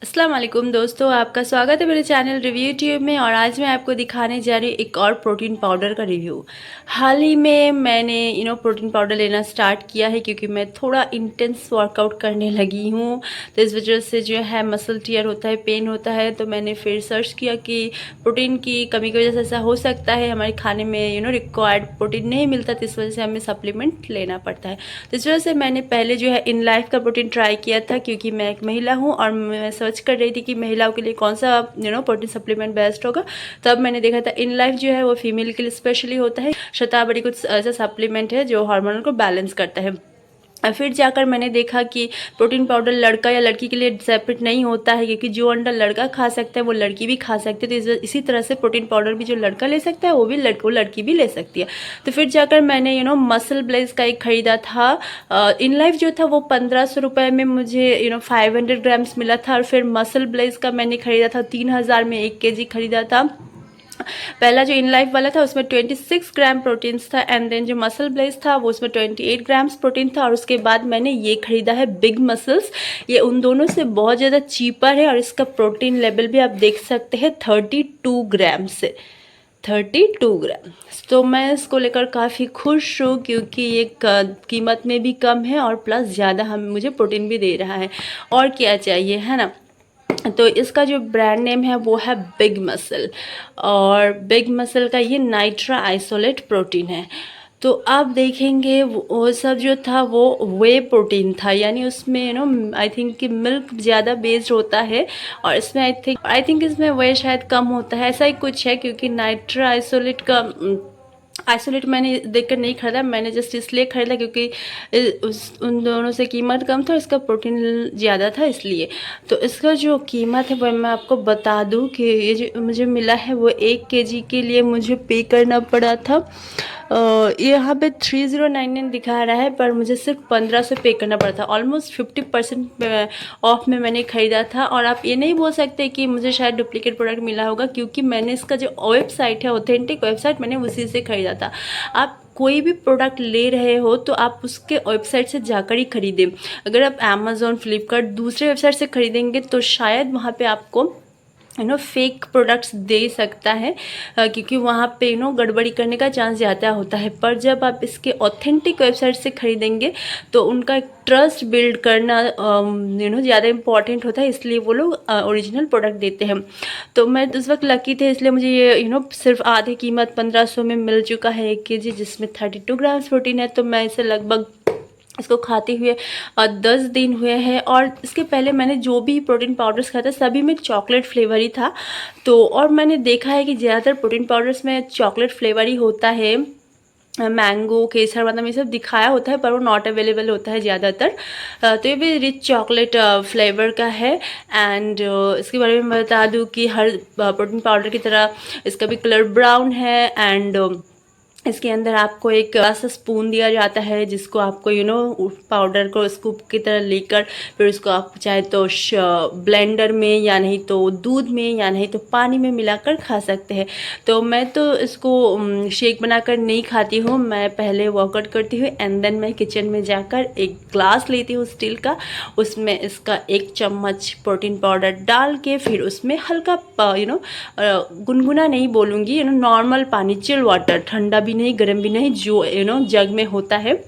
अस्सलाम वालेकुम दोस्तों, आपका स्वागत है मेरे चैनल रिव्यू ट्यूब में। और आज मैं आपको दिखाने जा रही हूँ एक और प्रोटीन पाउडर का रिव्यू। हाल ही में मैंने प्रोटीन पाउडर लेना स्टार्ट किया है क्योंकि मैं थोड़ा इंटेंस वर्कआउट करने लगी हूँ। तो इस वजह से जो है मसल टियर होता है, पेन होता है। तो मैंने फिर सर्च किया कि प्रोटीन की कमी की वजह से ऐसा हो सकता है, हमारे खाने में रिक्वायर्ड प्रोटीन नहीं मिलता, तो इस वजह से हमें सप्लीमेंट लेना पड़ता है। तो इस वजह से मैंने पहले जो है इन लाइफ का प्रोटीन ट्राई किया था, क्योंकि मैं एक महिला हूँ और मैं सर्च कर रही थी कि महिलाओं के लिए कौन सा प्रोटीन सप्लीमेंट बेस्ट होगा। तब मैंने देखा था इन लाइफ जो है वो फीमेल के लिए स्पेशली होता है। शतावरी कुछ ऐसा सप्लीमेंट है जो हार्मोन को बैलेंस करता है। फिर जाकर मैंने देखा कि प्रोटीन पाउडर लड़का या लड़की के लिए सेपरेट नहीं होता है, क्योंकि जो अंडा लड़का खा सकता है वो लड़की भी खा सकती है। तो इसी तरह से प्रोटीन पाउडर भी जो लड़का ले सकता है वो भी लड़की भी ले सकती है। तो फिर जाकर मैंने मसल ब्लेज का एक ख़रीदा था। इन लाइफ जो था वो 1500 रुपये में मुझे 500 ग्राम्स मिला था। और फिर मसल ब्लेज का मैंने ख़रीदा था 3000 में 1 kg ख़रीदा था। पहला जो इन लाइफ वाला था उसमें 26 ग्राम प्रोटीन्स था, एंड देन जो मसल ब्लेज था वो उसमें 28 ग्राम्स प्रोटीन था। और उसके बाद मैंने ये खरीदा है बिग मसल्स। ये उन दोनों से बहुत ज़्यादा चीपर है और इसका प्रोटीन लेवल भी आप देख सकते हैं 32 ग्राम से 32 ग्राम। तो मैं इसको लेकर काफ़ी खुश हूँ, क्योंकि ये कीमत में भी कम है और प्लस ज़्यादा हम मुझे प्रोटीन भी दे रहा है। और क्या चाहिए, है ना। तो इसका जो ब्रांड नेम है वो है बिग मसल, और बिग मसल का ये नाइट्रा आइसोलेट प्रोटीन है। तो आप देखेंगे वो सब जो था वो वे प्रोटीन था, यानी उसमें आई थिंक कि मिल्क ज़्यादा बेस्ड होता है। और इसमें आई थिंक इसमें वे शायद कम होता है, ऐसा ही कुछ है। क्योंकि नाइट्रा आइसोलेट मैंने देखकर नहीं खरीदा, मैंने जस्ट इसलिए खरीदा क्योंकि उन दोनों से कीमत कम था, इसका प्रोटीन ज़्यादा था इसलिए। तो इसका जो कीमत है वो मैं आपको बता दूं कि ये जो मुझे मिला है वो 1 kg के लिए मुझे पे करना पड़ा था। यहाँ पे 3099 दिखा रहा है, पर मुझे सिर्फ 1500 पे करना पड़ा था। ऑलमोस्ट 50% ऑफ में मैंने ख़रीदा था। और आप ये नहीं बोल सकते कि मुझे शायद डुप्लीकेट प्रोडक्ट मिला होगा, क्योंकि मैंने इसका जो वेबसाइट है, ऑथेंटिक वेबसाइट, मैंने उसी से ख़रीदा था। आप कोई भी प्रोडक्ट ले रहे हो तो आप उसके वेबसाइट से जाकर ही ख़रीदें। अगर आप अमेज़ॉन, फ्लिपकार्ट दूसरे वेबसाइट से ख़रीदेंगे तो शायद वहाँ पे आपको फेक प्रोडक्ट्स दे सकता है, क्योंकि वहाँ पे गड़बड़ी करने का चांस ज़्यादा होता है। पर जब आप इसके ऑथेंटिक वेबसाइट से ख़रीदेंगे तो उनका एक ट्रस्ट बिल्ड करना ज़्यादा इम्पॉर्टेंट होता है, इसलिए वो लोग ओरिजिनल प्रोडक्ट देते हैं। तो मैं उस वक्त लकी थे, इसलिए मुझे ये सिर्फ आधी कीमत 1500 में मिल चुका है 1 kg, जिसमें 32 ग्राम्स प्रोटीन है। तो मैं इसे लगभग इसको खाते हुए 10 दिन हुए हैं। और इसके पहले मैंने जो भी प्रोटीन पाउडर्स खाया था सभी में चॉकलेट फ्लेवर ही था। तो और मैंने देखा है कि ज़्यादातर प्रोटीन पाउडर्स में चॉकलेट फ्लेवर ही होता है, मैंगो, केसर, बादाम, ये सब दिखाया होता है, पर वो नॉट अवेलेबल होता है ज़्यादातर। तो ये भी रिच चॉकलेट फ्लेवर का है। एंड इसके बारे में मैं बता दूँ कि हर प्रोटीन पाउडर की तरह इसका भी कलर ब्राउन है। एंड इसके अंदर आपको एक सा स्पून दिया जाता है, जिसको आपको पाउडर को स्कूप की तरह लेकर फिर उसको आप चाहे तो ब्लेंडर में, या नहीं तो दूध में, या नहीं तो पानी में मिलाकर खा सकते हैं। तो मैं तो इसको शेक बनाकर नहीं खाती हूँ, मैं पहले वर्कआउट करती हूँ एंड देन मैं किचन में जाकर एक ग्लास लेती हूँ स्टील का, उसमें इसका 1 चम्मच प्रोटीन पाउडर डाल के फिर उसमें हल्का गुनगुना नहीं बोलूँगी, नॉर्मल पानी, चिल वाटर, ठंडा भी नहीं गर्म भी नहीं, जो जग में होता है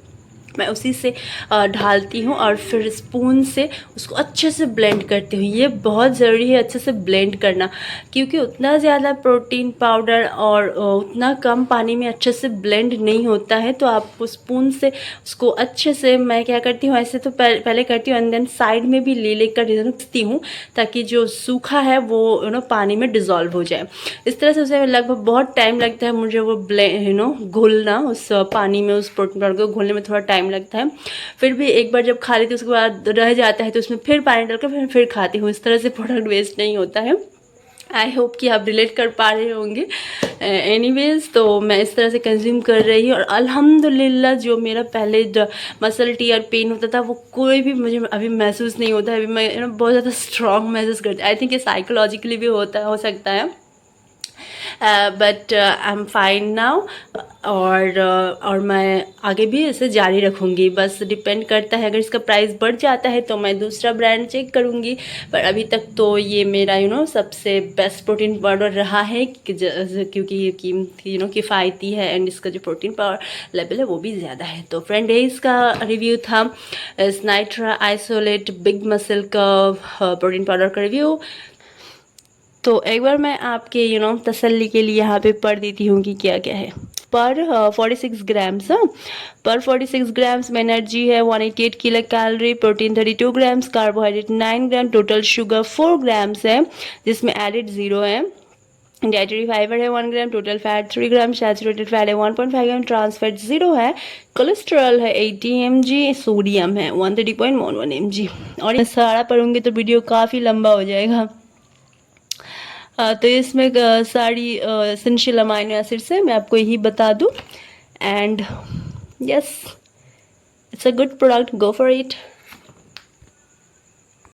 मैं उसी से ढालती हूँ और फिर स्पून से उसको अच्छे से ब्लेंड करती हूँ। ये बहुत ज़रूरी है अच्छे से ब्लेंड करना, क्योंकि उतना ज़्यादा प्रोटीन पाउडर और उतना कम पानी में अच्छे से ब्लेंड नहीं होता है। तो आपको स्पून से उसको अच्छे से, मैं क्या करती हूँ ऐसे तो पहले करती हूँ एंड देन साइड में भी ले लेकर रखती हूँ, ताकि जो सूखा है वो पानी में डिज़ोल्व हो जाए। इस तरह से उसे लगभग बहुत टाइम लगता है मुझे वो घोलना, उस पानी में उस प्रोटीन पाउडर को घोलने में थोड़ा टाइम लगता है। फिर भी एक बार जब खा लेती हूँ उसके बाद रह जाता है तो उसमें फिर पानी डालकर फिर खाती हूँ। इस तरह से प्रोडक्ट वेस्ट नहीं होता है। आई होप कि आप रिलेट कर पा रहे होंगे। एनीवेज, तो मैं इस तरह से कंज्यूम कर रही हूँ और अल्हम्दुलिल्लाह जो मेरा पहले मसल टीयर पेन होता था वो कोई भी मुझे अभी महसूस नहीं होता है। अभी मैं बहुत ज़्यादा स्ट्रॉन्ग महसूस करती हूँ। आई थिंक ये साइकोलॉजिकली भी हो सकता है। But I am fine now. और मैं आगे भी इसे जारी रखूँगी, बस डिपेंड करता है, अगर इसका प्राइस बढ़ जाता है तो मैं दूसरा ब्रांड चेक करूँगी। पर अभी तक तो ये मेरा सबसे बेस्ट प्रोटीन पाउडर रहा है, क्योंकि ये कीमती किफ़ायती है एंड इसका जो प्रोटीन पावर लेवल है वो भी ज़्यादा है। तो फ्रेंड ये इसका रिव्यू था, इस नाइट्रा आइसोलेट बिग मसल का प्रोटीन पाउडर का रिव्यू। तो एक बार मैं आपके तसल्ली के लिए यहाँ पे पढ़ देती हूँ कि क्या क्या है। पर 46 ग्राम्स, पर 46 ग्राम्स में एनर्जी है 188 kilo calorie, protein 32 grams, carbohydrate 9 ग्राम, टोटल शुगर 4 ग्राम्स है जिसमें एडिड 0 है, डाइटरी फाइबर है 1 ग्राम, टोटल फैट 3 ग्राम, सैचुरेटेड फैट है 1.5 ग्राम, ट्रांस फैट 0 है, कोलेस्ट्रॉल है 80 mg, सोडियम है 130.11 mg। और ये सारा पढ़ूंगी तो वीडियो काफ़ी लंबा हो जाएगा। तो इसमें सारी एसेंशियल अमाइनो एसिड्स है, मैं आपको यही बता दूं। And yes, it's a good product, go for it.